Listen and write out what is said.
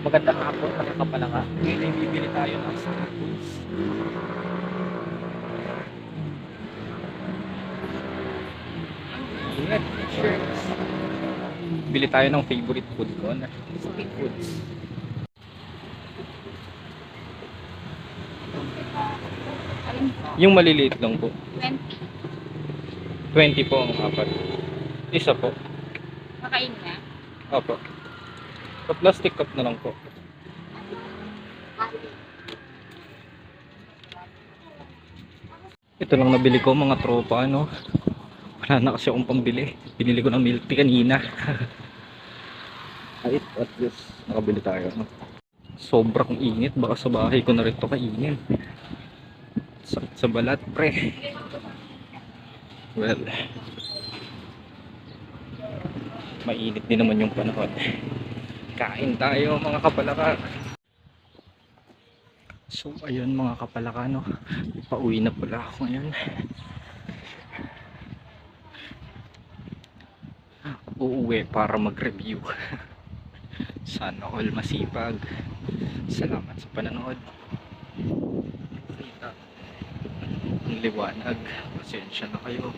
Magandang hapon, mga kapalaka. Ngayon ay bibili tayo ng street foods. Ingat, shirts. Bili tayo ng favorite food ko na street foods. Alin po? Yung maliliit lang po. 20. 20 po ang apat. Isa po. Makain na? Opo. Sa plastic cup na lang po. Ito lang nabili ko mga tropa, ano. Wala na kasi akong pambili. Binili ko ng milk tea kanina. Ay, at least nakabili tayo. No? Sobrang init. Baka sa bahay ko na rin ito kainin. Sakit sa balat, pre. Well, mainit din naman yung panahon. Kain tayo mga kapalaka. So ayun mga kapalaka, no. Pauwi na pala ako ngayon. Uuwi para mag-review. Sana all masipag. Salamat sa panonood. Ang liwanag. Pasensya na kayo.